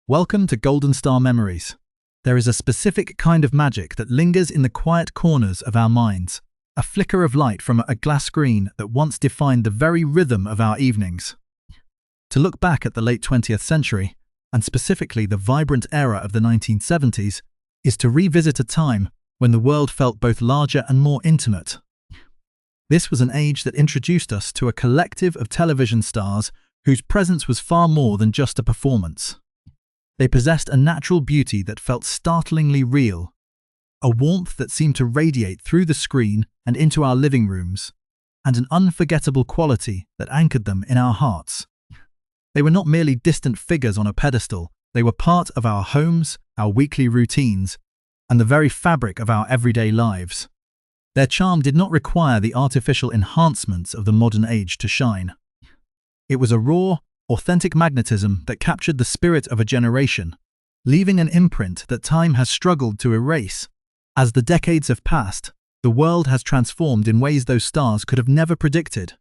Welcome to Golden Star Memories. There is a specific kind of magic that lingers in the quiet corners of our minds, a flicker of light from a glass screen that once defined the very rhythm of our evenings. To look back at the late 20th century, and specifically the vibrant era of the 1970s, is to revisit a time when the world felt both larger and more intimate. This was an age that introduced us to a collective of television stars whose presence was far more than just a performance. They possessed a natural beauty that felt startlingly real, a warmth that seemed to radiate through the screen and into our living rooms, and an unforgettable quality that anchored them in our hearts. They were not merely distant figures on a pedestal, they were part of our homes, our weekly routines, and the very fabric of our everyday lives. Their charm did not require the artificial enhancements of the modern age to shine. It was a raw, authentic magnetism that captured the spirit of a generation, leaving an imprint that time has struggled to erase. As the decades have passed, the world has transformed in ways those stars could have never predicted.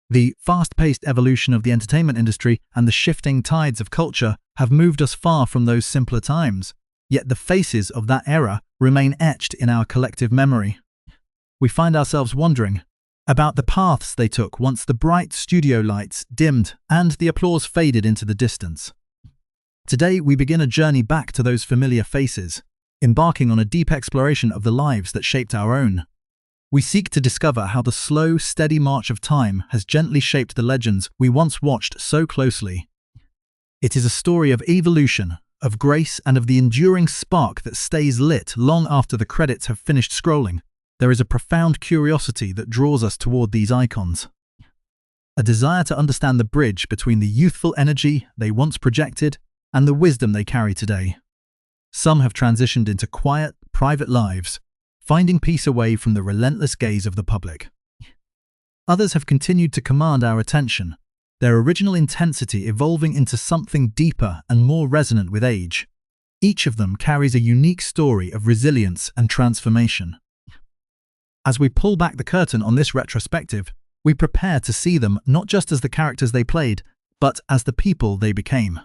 The fast-paced evolution of the entertainment industry and the shifting tides of culture have moved us far from those simpler times, yet the faces of that era remain etched in our collective memory. We find ourselves wondering about the paths they took once the bright studio lights dimmed and the applause faded into the distance. Today we begin a journey back to those familiar faces, embarking on a deep exploration of the lives that shaped our own. We seek to discover how the slow, steady march of time has gently shaped the legends we once watched so closely. It is a story of evolution, of grace, and of the enduring spark that stays lit long after the credits have finished scrolling. There is a profound curiosity that draws us toward these icons. A desire to understand the bridge between the youthful energy they once projected and the wisdom they carry today. Some have transitioned into quiet, private lives, finding peace away from the relentless gaze of the public. Others have continued to command our attention, their original intensity evolving into something deeper and more resonant with age. Each of them carries a unique story of resilience and transformation. As we pull back the curtain on this retrospective, we prepare to see them not just as the characters they played, but as the people they became.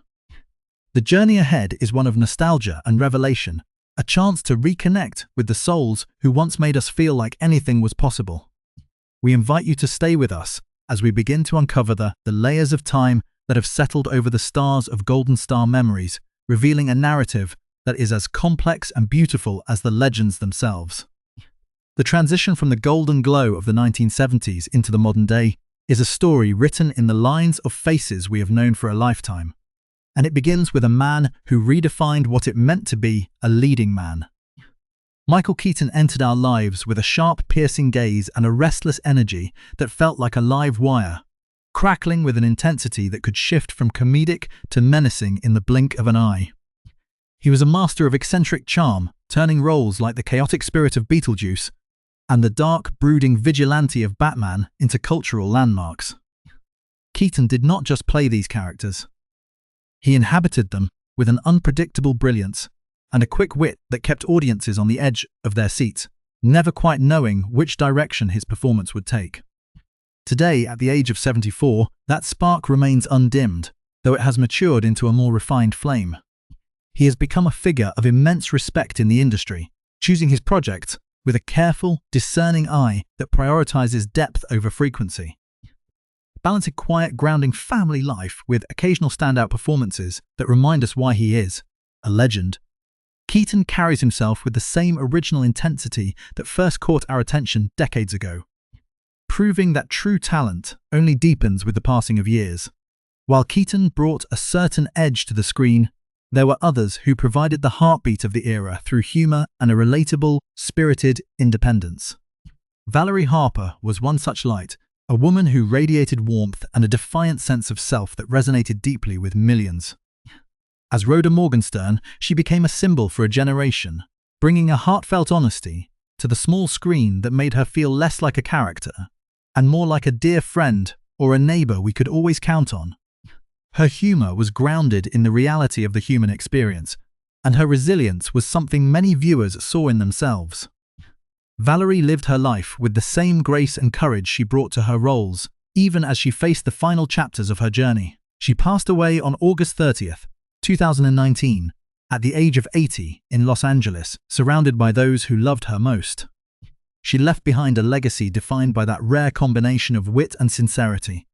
The journey ahead is one of nostalgia and revelation, a chance to reconnect with the souls who once made us feel like anything was possible. We invite you to stay with us as we begin to uncover the layers of time that have settled over the stars of Golden Star Memories, revealing a narrative that is as complex and beautiful as the legends themselves. The transition from the golden glow of the 1970s into the modern day is a story written in the lines of faces we have known for a lifetime. And it begins with a man who redefined what it meant to be a leading man. Michael Keaton entered our lives with a sharp, piercing gaze and a restless energy that felt like a live wire, crackling with an intensity that could shift from comedic to menacing in the blink of an eye. He was a master of eccentric charm, turning roles like the chaotic spirit of Beetlejuice and the dark, brooding vigilante of Batman into cultural landmarks. Keaton did not just play these characters. He inhabited them with an unpredictable brilliance and a quick wit that kept audiences on the edge of their seats, never quite knowing which direction his performance would take. Today, at the age of 74, that spark remains undimmed, though it has matured into a more refined flame. He has become a figure of immense respect in the industry, choosing his projects with a careful, discerning eye that prioritizes depth over frequency. Balancing quiet, grounding family life with occasional standout performances that remind us why he is a legend, Keaton carries himself with the same original intensity that first caught our attention decades ago, proving that true talent only deepens with the passing of years. While Keaton brought a certain edge to the screen, there were others who provided the heartbeat of the era through humor and a relatable, spirited independence. Valerie Harper was one such light, a woman who radiated warmth and a defiant sense of self that resonated deeply with millions. As Rhoda Morgenstern, she became a symbol for a generation, bringing a heartfelt honesty to the small screen that made her feel less like a character and more like a dear friend or a neighbor we could always count on. Her humor was grounded in the reality of the human experience, and her resilience was something many viewers saw in themselves. Valerie lived her life with the same grace and courage she brought to her roles, even as she faced the final chapters of her journey. She passed away on August 30th, 2019, at the age of 80 in Los Angeles, surrounded by those who loved her most. She left behind a legacy defined by that rare combination of wit and sincerity,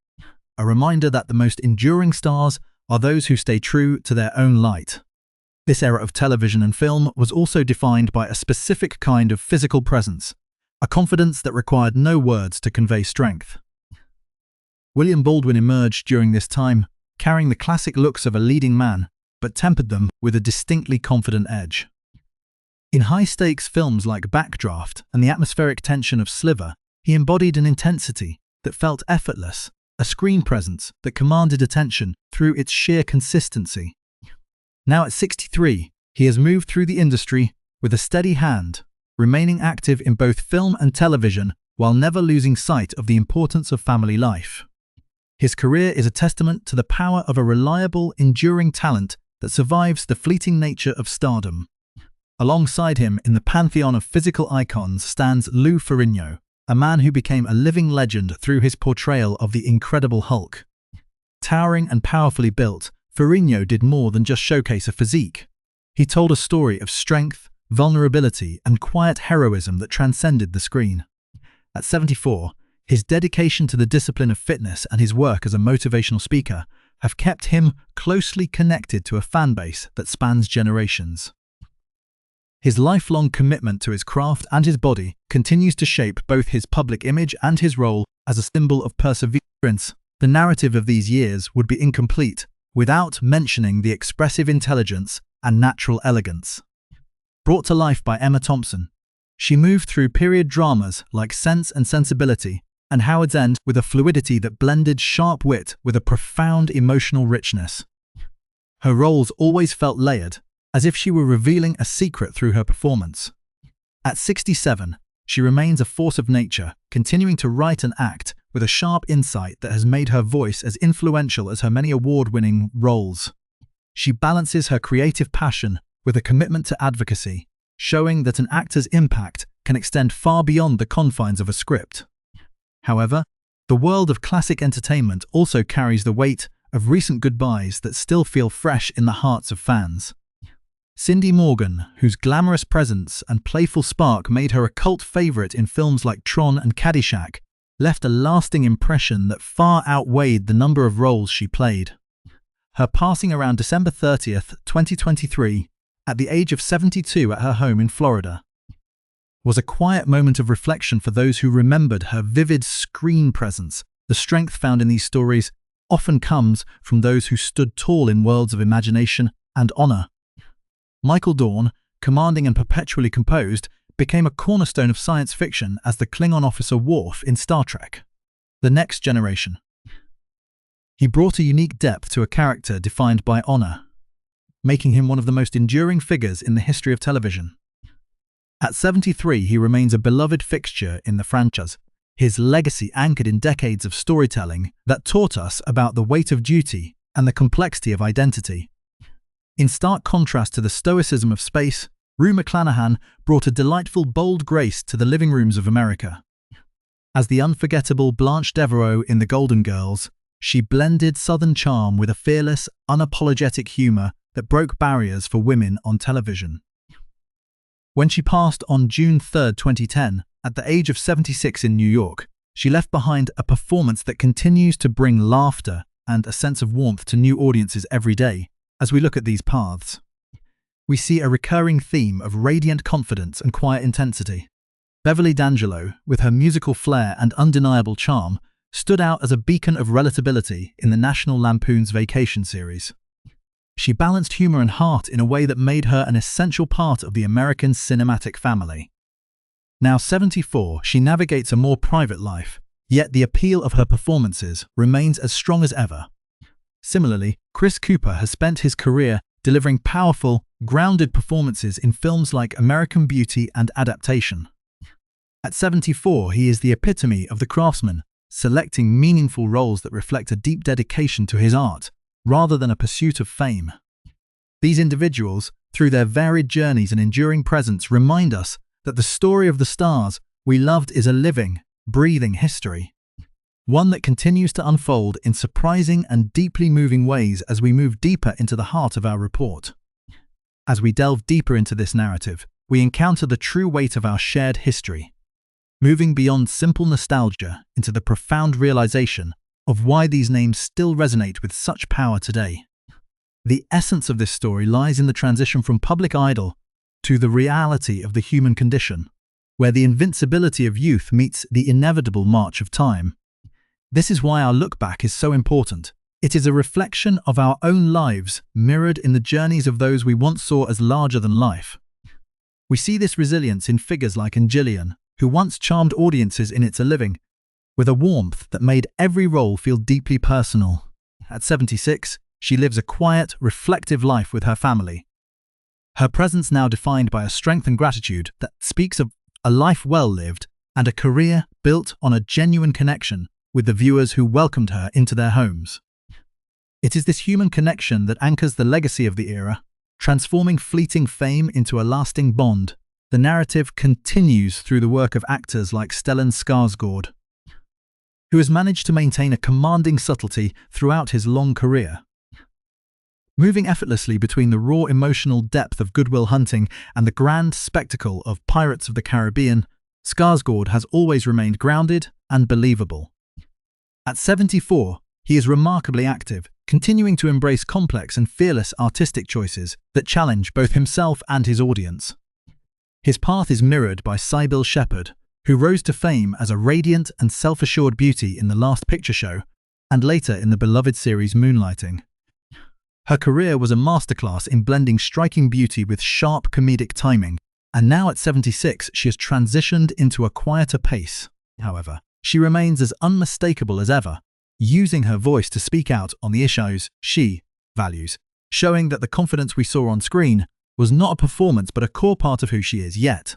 a reminder that the most enduring stars are those who stay true to their own light. This era of television and film was also defined by a specific kind of physical presence, a confidence that required no words to convey strength. William Baldwin emerged during this time, carrying the classic looks of a leading man, but tempered them with a distinctly confident edge. In high-stakes films like Backdraft and the atmospheric tension of Sliver, he embodied an intensity that felt effortless, a screen presence that commanded attention through its sheer consistency. Now at 63, he has moved through the industry with a steady hand, remaining active in both film and television while never losing sight of the importance of family life. His career is a testament to the power of a reliable, enduring talent that survives the fleeting nature of stardom. Alongside him in the pantheon of physical icons stands Lou Ferrigno, a man who became a living legend through his portrayal of the Incredible Hulk. Towering and powerfully built, Ferrigno did more than just showcase a physique. He told a story of strength, vulnerability, and quiet heroism that transcended the screen. At 74, his dedication to the discipline of fitness and his work as a motivational speaker have kept him closely connected to a fanbase that spans generations. His lifelong commitment to his craft and his body continues to shape both his public image and his role as a symbol of perseverance. The narrative of these years would be incomplete without mentioning the expressive intelligence and natural elegance. Brought to life by Emma Thompson, she moved through period dramas like Sense and Sensibility and Howard's End with a fluidity that blended sharp wit with a profound emotional richness. Her roles always felt layered, as if she were revealing a secret through her performance. At 67, she remains a force of nature, continuing to write and act with a sharp insight that has made her voice as influential as her many award-winning roles. She balances her creative passion with a commitment to advocacy, showing that an actor's impact can extend far beyond the confines of a script. However, the world of classic entertainment also carries the weight of recent goodbyes that still feel fresh in the hearts of fans. Cindy Morgan, whose glamorous presence and playful spark made her a cult favorite in films like Tron and Caddyshack, left a lasting impression that far outweighed the number of roles she played. Her passing around December 30th, 2023, at the age of 72 at her home in Florida, was a quiet moment of reflection for those who remembered her vivid screen presence. The strength found in these stories often comes from those who stood tall in worlds of imagination and honor. Michael Dorn, commanding and perpetually composed, became a cornerstone of science fiction as the Klingon officer Worf in Star Trek: The Next Generation. He brought a unique depth to a character defined by honor, making him one of the most enduring figures in the history of television. At 73, he remains a beloved fixture in the franchise, his legacy anchored in decades of storytelling that taught us about the weight of duty and the complexity of identity. In stark contrast to the stoicism of space, Rue McClanahan brought a delightful, bold grace to the living rooms of America. As the unforgettable Blanche Devereaux in The Golden Girls, she blended Southern charm with a fearless, unapologetic humor that broke barriers for women on television. When she passed on June 3, 2010, at the age of 76 in New York, she left behind a performance that continues to bring laughter and a sense of warmth to new audiences every day. As we look at these paths, we see a recurring theme of radiant confidence and quiet intensity. Beverly D'Angelo, with her musical flair and undeniable charm, stood out as a beacon of relatability in the National Lampoon's Vacation series. She balanced humor and heart in a way that made her an essential part of the American cinematic family. Now 74, she navigates a more private life, yet the appeal of her performances remains as strong as ever. Similarly, Chris Cooper has spent his career delivering powerful, grounded performances in films like American Beauty and Adaptation. At 74, he is the epitome of the craftsman, selecting meaningful roles that reflect a deep dedication to his art, rather than a pursuit of fame. These individuals, through their varied journeys and enduring presence, remind us that the story of the stars we loved is a living, breathing history, one that continues to unfold in surprising and deeply moving ways as we move deeper into the heart of our report. As we delve deeper into this narrative, we encounter the true weight of our shared history, moving beyond simple nostalgia into the profound realization of why these names still resonate with such power today. The essence of this story lies in the transition from public idol to the reality of the human condition, where the invincibility of youth meets the inevitable march of time. This is why our look back is so important. It is a reflection of our own lives, mirrored in the journeys of those we once saw as larger than life. We see this resilience in figures like Gillian, who once charmed audiences in It's a Living, with a warmth that made every role feel deeply personal. At 76, she lives a quiet, reflective life with her family. Her presence now defined by a strength and gratitude that speaks of a life well lived and a career built on a genuine connection with the viewers who welcomed her into their homes. It is this human connection that anchors the legacy of the era, transforming fleeting fame into a lasting bond. The narrative continues through the work of actors like Stellan Skarsgård, who has managed to maintain a commanding subtlety throughout his long career. Moving effortlessly between the raw emotional depth of Good Will Hunting and the grand spectacle of Pirates of the Caribbean, Skarsgård has always remained grounded and believable. At 74, he is remarkably active, continuing to embrace complex and fearless artistic choices that challenge both himself and his audience. His path is mirrored by Sybil Shepherd, who rose to fame as a radiant and self-assured beauty in The Last Picture Show and later in the beloved series Moonlighting. Her career was a masterclass in blending striking beauty with sharp comedic timing, and now at 76 she has transitioned into a quieter pace. However, she remains as unmistakable as ever, using her voice to speak out on the issues she values, showing that the confidence we saw on screen was not a performance but a core part of who she is yet.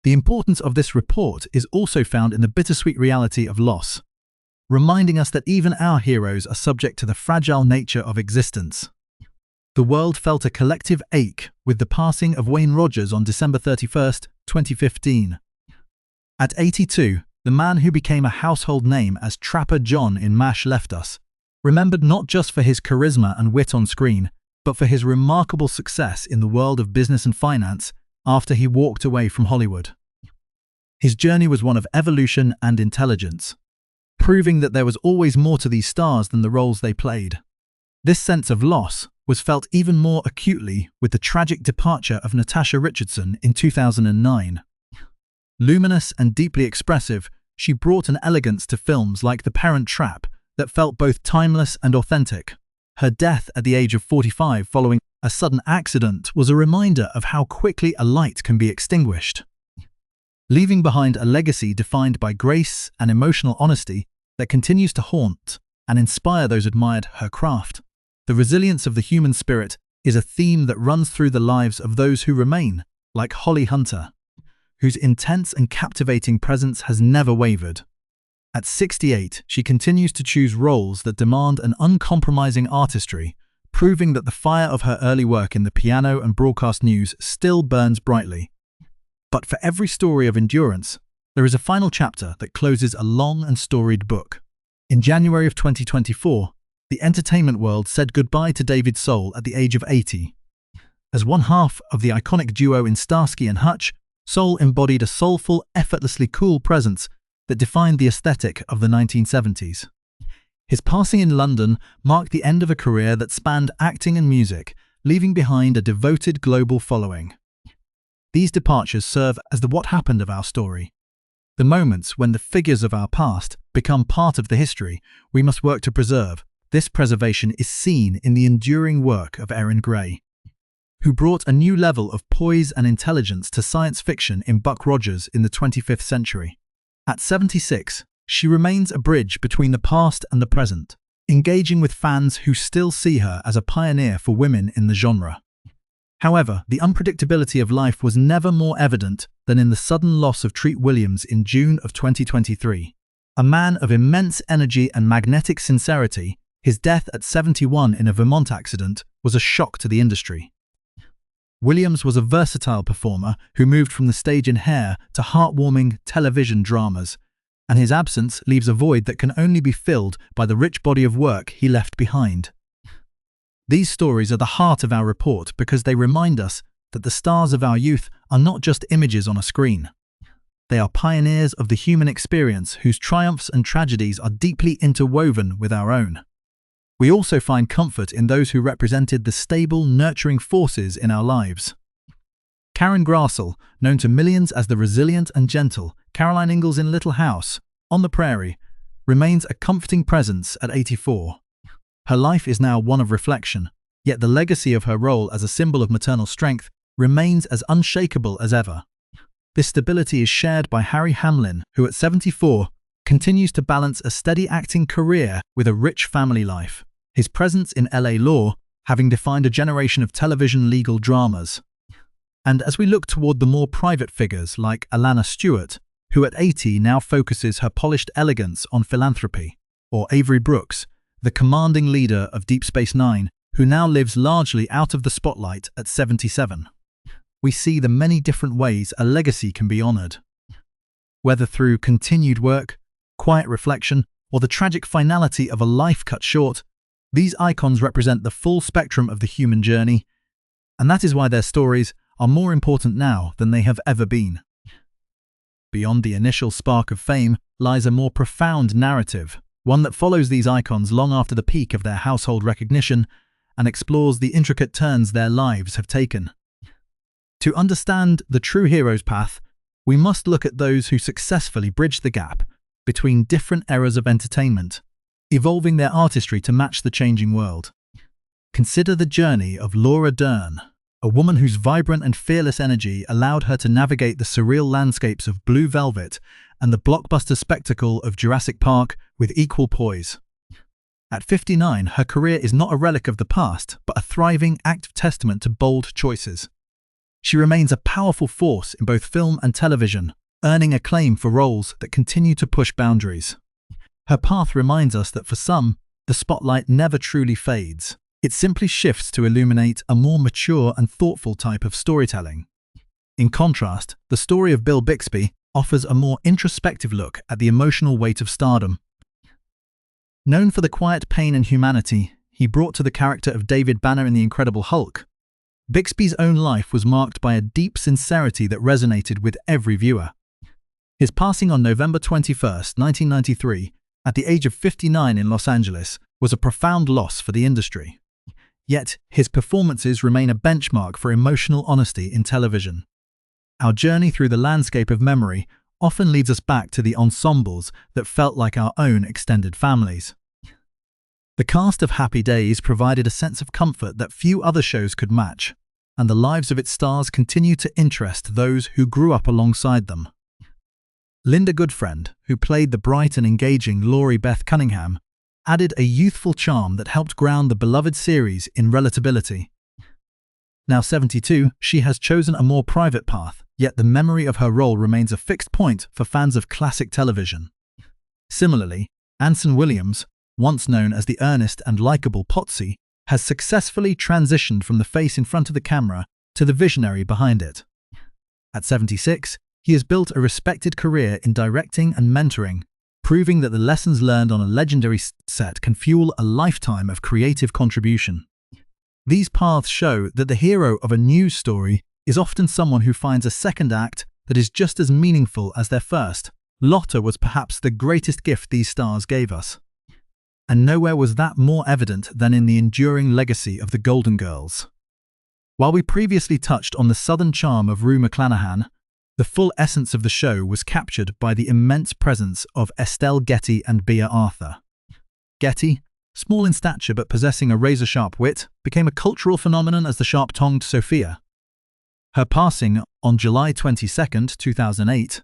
The importance of this report is also found in the bittersweet reality of loss, reminding us that even our heroes are subject to the fragile nature of existence. The world felt a collective ache with the passing of Wayne Rogers on December 31, 2015. At 82, the man who became a household name as Trapper John in MASH left us, remembered not just for his charisma and wit on screen, but for his remarkable success in the world of business and finance after he walked away from Hollywood. His journey was one of evolution and intelligence, proving that there was always more to these stars than the roles they played. This sense of loss was felt even more acutely with the tragic departure of Natasha Richardson in 2009. Luminous and deeply expressive, she brought an elegance to films like The Parent Trap that felt both timeless and authentic. Her death at the age of 45 following a sudden accident was a reminder of how quickly a light can be extinguished, leaving behind a legacy defined by grace and emotional honesty that continues to haunt and inspire those who admired her craft. The resilience of the human spirit is a theme that runs through the lives of those who remain, like Holly Hunter, whose intense and captivating presence has never wavered. At 68, she continues to choose roles that demand an uncompromising artistry, proving that the fire of her early work in the piano and broadcast news still burns brightly. But for every story of endurance, there is a final chapter that closes a long and storied book. In January of 2024, the entertainment world said goodbye to David Soul at the age of 80. As one half of the iconic duo in Starsky and Hutch, Soul embodied a soulful, effortlessly cool presence that defined the aesthetic of the 1970s. His passing in London marked the end of a career that spanned acting and music, leaving behind a devoted global following. These departures serve as the what happened of our story. The moments when the figures of our past become part of the history we must work to preserve. This preservation is seen in the enduring work of Erin Gray, who brought a new level of poise and intelligence to science fiction in Buck Rogers in the 25th century. At 76, she remains a bridge between the past and the present, engaging with fans who still see her as a pioneer for women in the genre. However, the unpredictability of life was never more evident than in the sudden loss of Treat Williams in June of 2023. A man of immense energy and magnetic sincerity, his death at 71 in a Vermont accident was a shock to the industry. Williams was a versatile performer who moved from the stage in Hair to heartwarming television dramas, and his absence leaves a void that can only be filled by the rich body of work he left behind. These stories are the heart of our report because they remind us that the stars of our youth are not just images on a screen. They are pioneers of the human experience whose triumphs and tragedies are deeply interwoven with our own. We also find comfort in those who represented the stable, nurturing forces in our lives. Karen Grassel, known to millions as the resilient and gentle Caroline Ingalls in Little House on the Prairie, remains a comforting presence at 84. Her life is now one of reflection, yet the legacy of her role as a symbol of maternal strength remains as unshakable as ever. This stability is shared by Harry Hamlin, who at 74 continues to balance a steady acting career with a rich family life, his presence in LA law having defined a generation of television legal dramas. And as we look toward the more private figures like Alana Stewart, who at 80 now focuses her polished elegance on philanthropy, or Avery Brooks, the commanding leader of Deep Space Nine, who now lives largely out of the spotlight at 77. We see the many different ways a legacy can be honored. Whether through continued work, quiet reflection, or the tragic finality of a life cut short, these icons represent the full spectrum of the human journey, and that is why their stories are more important now than they have ever been. Beyond the initial spark of fame lies a more profound narrative, one that follows these icons long after the peak of their household recognition and explores the intricate turns their lives have taken. To understand the true hero's path, we must look at those who successfully bridged the gap between different eras of entertainment, evolving their artistry to match the changing world. Consider the journey of Laura Dern, a woman whose vibrant and fearless energy allowed her to navigate the surreal landscapes of Blue Velvet and the blockbuster spectacle of Jurassic Park with equal poise. At 59, her career is not a relic of the past, but a thriving, active testament to bold choices. She remains a powerful force in both film and television, earning acclaim for roles that continue to push boundaries. Her path reminds us that for some, the spotlight never truly fades. It simply shifts to illuminate a more mature and thoughtful type of storytelling. In contrast, the story of Bill Bixby offers a more introspective look at the emotional weight of stardom. Known for the quiet pain and humanity he brought to the character of David Banner in The Incredible Hulk, Bixby's own life was marked by a deep sincerity that resonated with every viewer. His passing on November 21, 1993, at the age of 59 in Los Angeles, was a profound loss for the industry. Yet, his performances remain a benchmark for emotional honesty in television. Our journey through the landscape of memory often leads us back to the ensembles that felt like our own extended families. The cast of Happy Days provided a sense of comfort that few other shows could match, and the lives of its stars continue to interest those who grew up alongside them. Linda Goodfriend, who played the bright and engaging Laurie Beth Cunningham, added a youthful charm that helped ground the beloved series in relatability. Now 72, she has chosen a more private path, yet the memory of her role remains a fixed point for fans of classic television. Similarly, Anson Williams, once known as the earnest and likable Potsy, has successfully transitioned from the face in front of the camera to the visionary behind it. At 76, he has built a respected career in directing and mentoring, proving that the lessons learned on a legendary set can fuel a lifetime of creative contribution. These paths show that the hero of a news story is often someone who finds a second act that is just as meaningful as their first. Lotta was perhaps the greatest gift these stars gave us. And nowhere was that more evident than in the enduring legacy of the Golden Girls. While we previously touched on the southern charm of Rue McClanahan, the full essence of the show was captured by the immense presence of Estelle Getty and Bea Arthur. Getty, small in stature but possessing a razor-sharp wit, became a cultural phenomenon as the sharp-tongued Sophia. Her passing on July 22, 2008,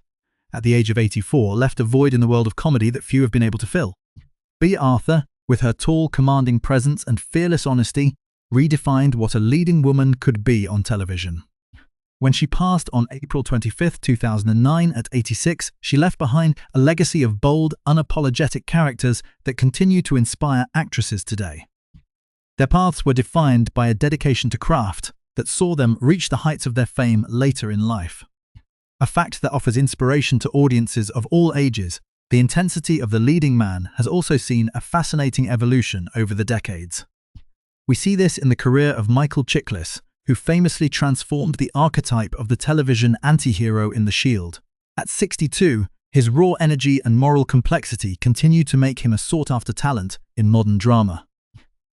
at the age of 84, left a void in the world of comedy that few have been able to fill. Bea Arthur, with her tall, commanding presence and fearless honesty, redefined what a leading woman could be on television. When she passed on April 25, 2009 at 86, she left behind a legacy of bold, unapologetic characters that continue to inspire actresses today. Their paths were defined by a dedication to craft that saw them reach the heights of their fame later in life. A fact that offers inspiration to audiences of all ages, The intensity of the leading man has also seen a fascinating evolution over the decades. We see this in the career of Michael Keaton, who famously transformed the archetype of the television anti-hero in The Shield. At 62, his raw energy and moral complexity continue to make him a sought-after talent in modern drama.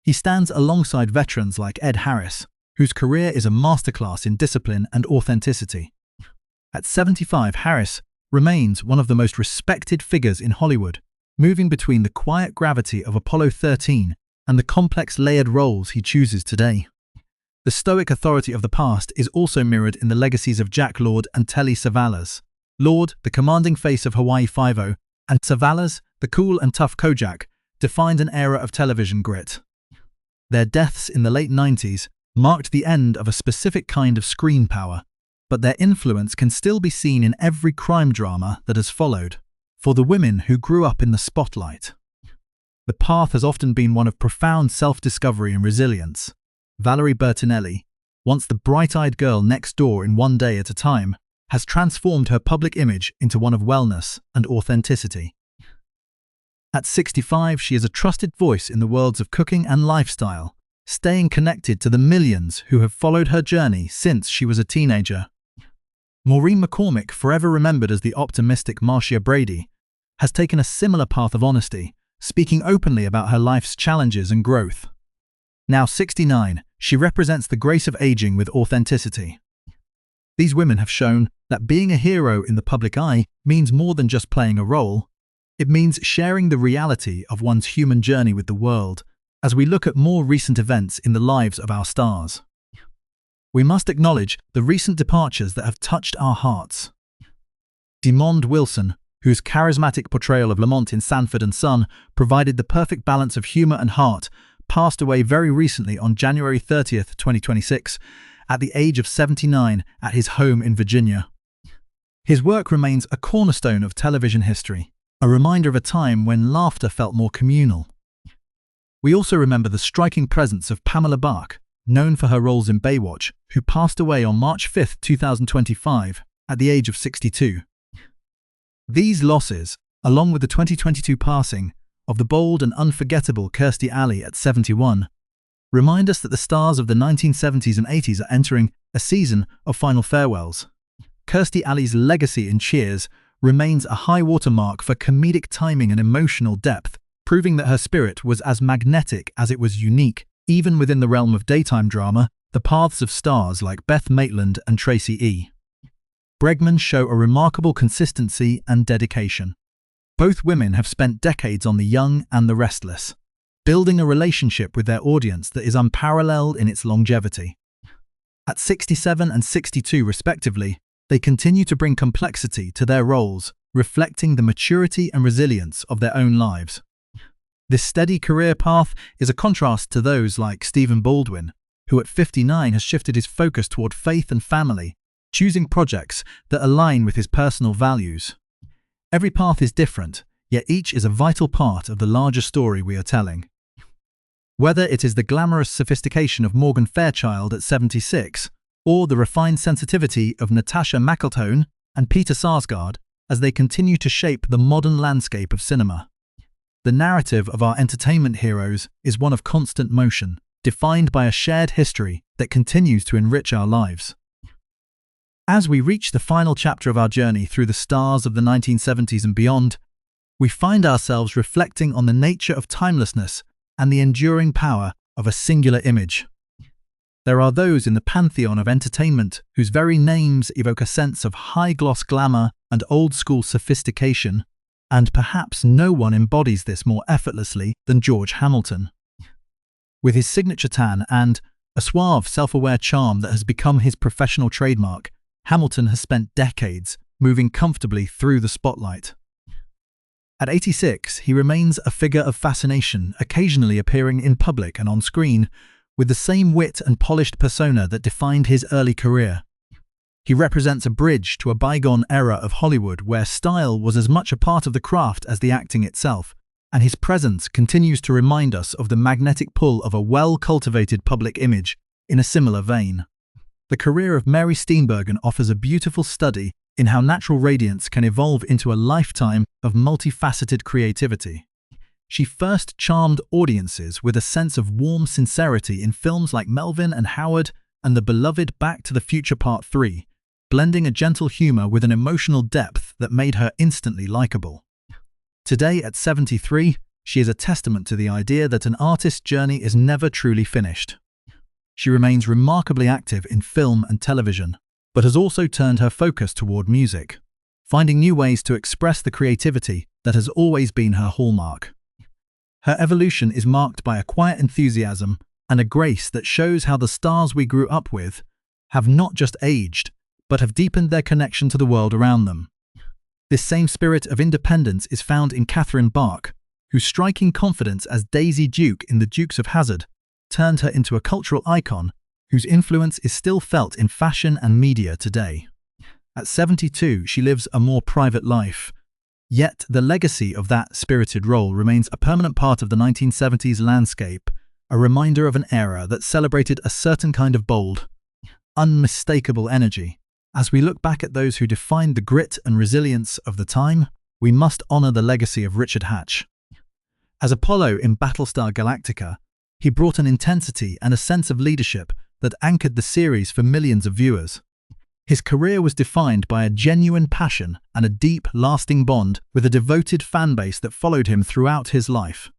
He stands alongside veterans like Ed Harris, whose career is a masterclass in discipline and authenticity. At 75, Harris remains one of the most respected figures in Hollywood, moving between the quiet gravity of Apollo 13 and the complex layered roles he chooses today. The stoic authority of the past is also mirrored in the legacies of Jack Lord and Telly Savalas. Lord, the commanding face of Hawaii Five-0, and Savalas, the cool and tough Kojak, defined an era of television grit. Their deaths in the late 90s marked the end of a specific kind of screen power, but their influence can still be seen in every crime drama that has followed. For the women who grew up in the spotlight, the path has often been one of profound self-discovery and resilience. Valerie Bertinelli, once the bright-eyed girl next door in One Day at a Time, has transformed her public image into one of wellness and authenticity. At 65, she is a trusted voice in the worlds of cooking and lifestyle, staying connected to the millions who have followed her journey since she was a teenager. Maureen McCormick, forever remembered as the optimistic Marcia Brady, has taken a similar path of honesty, speaking openly about her life's challenges and growth. Now 69, she represents the grace of aging with authenticity. These women have shown that being a hero in the public eye means more than just playing a role. It means sharing the reality of one's human journey with the world. As we look at more recent events in the lives of our stars, we must acknowledge the recent departures that have touched our hearts. Demond Wilson, whose charismatic portrayal of Lamont in Sanford and Son provided the perfect balance of humor and heart, passed away very recently on January 30th, 2026, at the age of 79 at his home in Virginia. His work remains a cornerstone of television history, a reminder of a time when laughter felt more communal. We also remember the striking presence of Pamela Bach, known for her roles in Baywatch, who passed away on March 5, 2025, at the age of 62. These losses, along with the 2022 passing of the bold and unforgettable Kirstie Alley at 71, remind us that the stars of the 1970s and 80s are entering a season of final farewells. Kirstie Alley's legacy in Cheers remains a high watermark for comedic timing and emotional depth, proving that her spirit was as magnetic as it was unique. Even within the realm of daytime drama, the paths of stars like Beth Maitland and Tracy E. Bregman show a remarkable consistency and dedication. Both women have spent decades on The Young and the Restless, building a relationship with their audience that is unparalleled in its longevity. At 67 and 62 respectively, they continue to bring complexity to their roles, reflecting the maturity and resilience of their own lives. This steady career path is a contrast to those like Stephen Baldwin, who at 59 has shifted his focus toward faith and family, choosing projects that align with his personal values. Every path is different, yet each is a vital part of the larger story we are telling. Whether it is the glamorous sophistication of Morgan Fairchild at 76, or the refined sensitivity of Natasha McElhone and Peter Sarsgaard as they continue to shape the modern landscape of cinema. The narrative of our entertainment heroes is one of constant motion, defined by a shared history that continues to enrich our lives. As we reach the final chapter of our journey through the stars of the 1970s and beyond, we find ourselves reflecting on the nature of timelessness and the enduring power of a singular image. There are those in the pantheon of entertainment whose very names evoke a sense of high-gloss glamour and old-school sophistication, and perhaps no one embodies this more effortlessly than George Hamilton. With his signature tan and a suave, self-aware charm that has become his professional trademark, Hamilton has spent decades moving comfortably through the spotlight. At 86, he remains a figure of fascination, occasionally appearing in public and on screen with the same wit and polished persona that defined his early career. He represents a bridge to a bygone era of Hollywood where style was as much a part of the craft as the acting itself, and his presence continues to remind us of the magnetic pull of a well-cultivated public image in a similar vein. The career of Mary Steenburgen offers a beautiful study in how natural radiance can evolve into a lifetime of multifaceted creativity. She first charmed audiences with a sense of warm sincerity in films like Melvin and Howard and the beloved Back to the Future Part 3, blending a gentle humor with an emotional depth that made her instantly likable. Today, at 73, she is a testament to the idea that an artist's journey is never truly finished. She remains remarkably active in film and television, but has also turned her focus toward music, finding new ways to express the creativity that has always been her hallmark. Her evolution is marked by a quiet enthusiasm and a grace that shows how the stars we grew up with have not just aged, but have deepened their connection to the world around them. This same spirit of independence is found in Catherine Bach, whose striking confidence as Daisy Duke in The Dukes of Hazzard turned her into a cultural icon whose influence is still felt in fashion and media today. At 72, she lives a more private life, yet the legacy of that spirited role remains a permanent part of the 1970s landscape, a reminder of an era that celebrated a certain kind of bold, unmistakable energy. As we look back at those who defined the grit and resilience of the time, we must honor the legacy of Richard Hatch. As Apollo in Battlestar Galactica, he brought an intensity and a sense of leadership that anchored the series for millions of viewers. His career was defined by a genuine passion and a deep, lasting bond with a devoted fanbase that followed him throughout his life.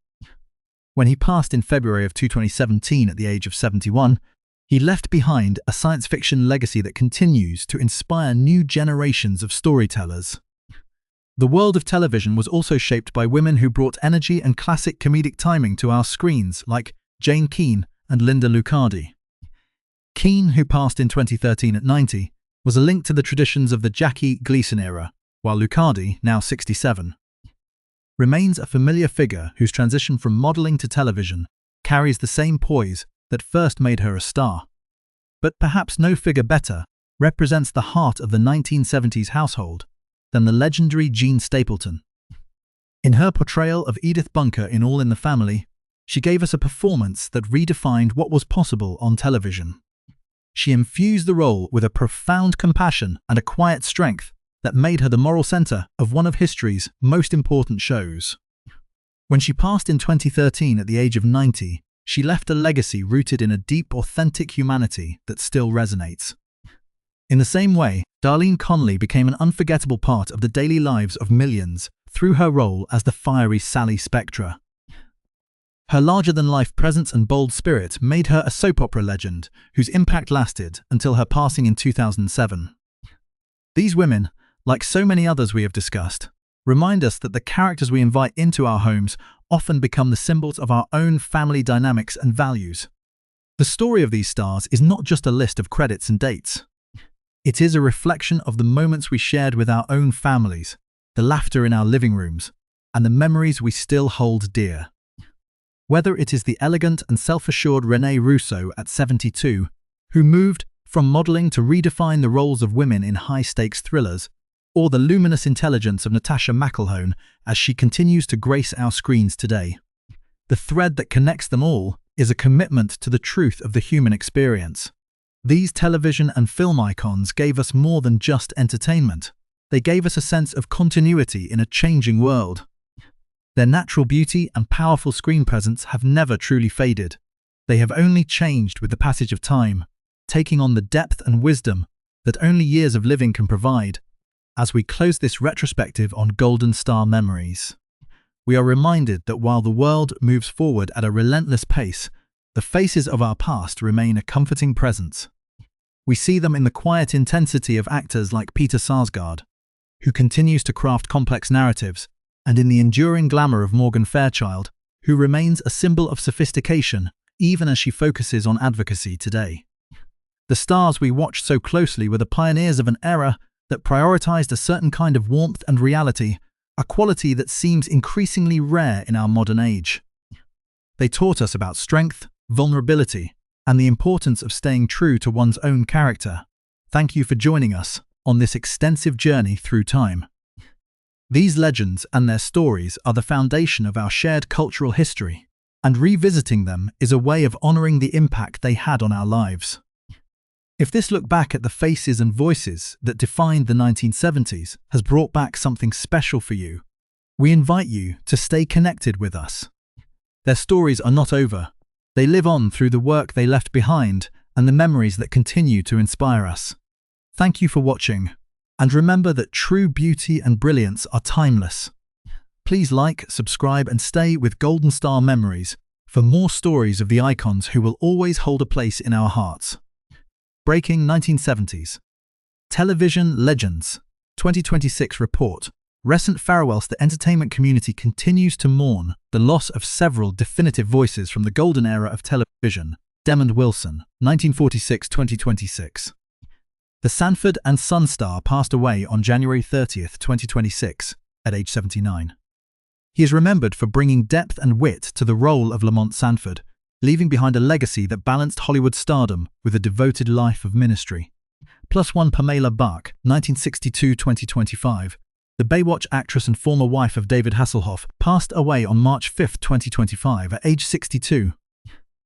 When he passed in February of 2017 at the age of 71, he left behind a science fiction legacy that continues to inspire new generations of storytellers. The world of television was also shaped by women who brought energy and classic comedic timing to our screens, like Jane Keane and Linda Lucardi. Keane, who passed in 2013 at 90, was a link to the traditions of the Jackie Gleason era, while Lucardi, now 67, remains a familiar figure whose transition from modeling to television carries the same poise that first made her a star. But perhaps no figure better represents the heart of the 1970s household than the legendary Jean Stapleton. In her portrayal of Edith Bunker in All in the Family, she gave us a performance that redefined what was possible on television. She infused the role with a profound compassion and a quiet strength that made her the moral center of one of history's most important shows. When she passed in 2013 at the age of 90, she left a legacy rooted in a deep, authentic humanity that still resonates. In the same way, Darlene Conley became an unforgettable part of the daily lives of millions through her role as the fiery Sally Spectra. Her larger-than-life presence and bold spirit made her a soap opera legend whose impact lasted until her passing in 2007. These women, like so many others we have discussed, remind us that the characters we invite into our homes often become the symbols of our own family dynamics and values. The story of these stars is not just a list of credits and dates. It is a reflection of the moments we shared with our own families, the laughter in our living rooms, and the memories we still hold dear. Whether it is the elegant and self-assured Renee Russo at 72, who moved from modeling to redefine the roles of women in high-stakes thrillers, or the luminous intelligence of Natasha McElhone as she continues to grace our screens today, the thread that connects them all is a commitment to the truth of the human experience. These television and film icons gave us more than just entertainment. They gave us a sense of continuity in a changing world. Their natural beauty and powerful screen presence have never truly faded. They have only changed with the passage of time, taking on the depth and wisdom that only years of living can provide. As we close this retrospective on Golden Star memories, we are reminded that while the world moves forward at a relentless pace, the faces of our past remain a comforting presence. We see them in the quiet intensity of actors like Peter Sarsgaard, who continues to craft complex narratives, and in the enduring glamour of Morgan Fairchild, who remains a symbol of sophistication even as she focuses on advocacy today. The stars we watched so closely were the pioneers of an era that prioritized a certain kind of warmth and reality, a quality that seems increasingly rare in our modern age. They taught us about strength, vulnerability, and the importance of staying true to one's own character. Thank you for joining us on this extensive journey through time. These legends and their stories are the foundation of our shared cultural history, and revisiting them is a way of honoring the impact they had on our lives. If this look back at the faces and voices that defined the 1970s has brought back something special for you, we invite you to stay connected with us. Their stories are not over. They live on through the work they left behind and the memories that continue to inspire us. Thank you for watching, and remember that true beauty and brilliance are timeless. Please like, subscribe, and stay with Golden Star Memories for more stories of the icons who will always hold a place in our hearts. Breaking 1970s. Television Legends. 2026 report. Recent farewells. The entertainment community continues to mourn the loss of several definitive voices from the golden era of television. Demond Wilson, 1946-2026. The Sanford and Son star passed away on January 30th, 2026, at age 79. He is remembered for bringing depth and wit to the role of Lamont Sanford, leaving behind a legacy that balanced Hollywood stardom with a devoted life of ministry. Plus one Pamela Buck, 1962-2025. The Baywatch actress and former wife of David Hasselhoff passed away on March 5, 2025, at age 62.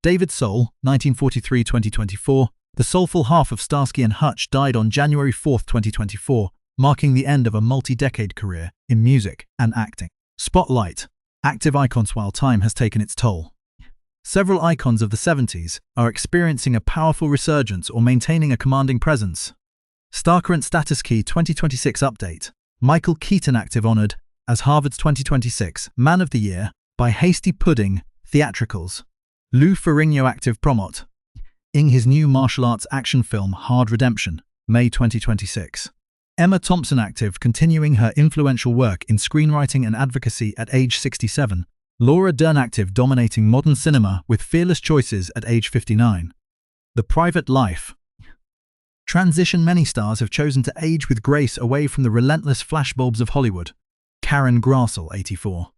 David Soul, 1943-2024. The soulful half of Starsky and Hutch died on January 4, 2024, marking the end of a multi-decade career in music and acting. Spotlight. Active icons while time has taken its toll. Several icons of the 70s are experiencing a powerful resurgence or maintaining a commanding presence. Star current status. Key 2026 update. Michael Keaton active honored as Harvard's 2026 Man of the Year by Hasty Pudding Theatricals. Lou Ferrigno active promote in his new martial arts action film Hard Redemption, May 2026. Emma Thompson active continuing her influential work in screenwriting and advocacy at age 67. Laura Dern active dominating modern cinema with fearless choices at age 59. The Private Life. Transition. Many stars have chosen to age with grace away from the relentless flashbulbs of Hollywood. Karen Grassel, 84.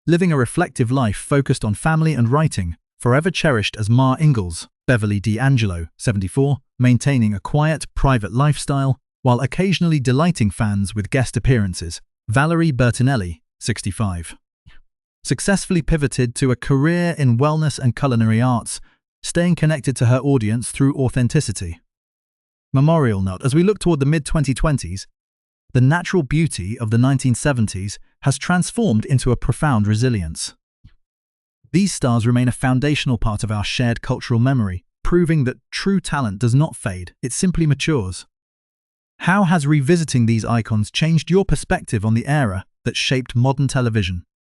Living a reflective life focused on family and writing, forever cherished as Ma Ingalls. Beverly D'Angelo, 74, maintaining a quiet, private lifestyle while occasionally delighting fans with guest appearances. Valerie Bertinelli, 65. Successfully pivoted to a career in wellness and culinary arts, staying connected to her audience through authenticity. Memorial note. As we look toward the mid-2020s, the natural beauty of the 1970s has transformed into a profound resilience. These stars remain a foundational part of our shared cultural memory, proving that true talent does not fade, it simply matures. How has revisiting these icons changed your perspective on the era that shaped modern television?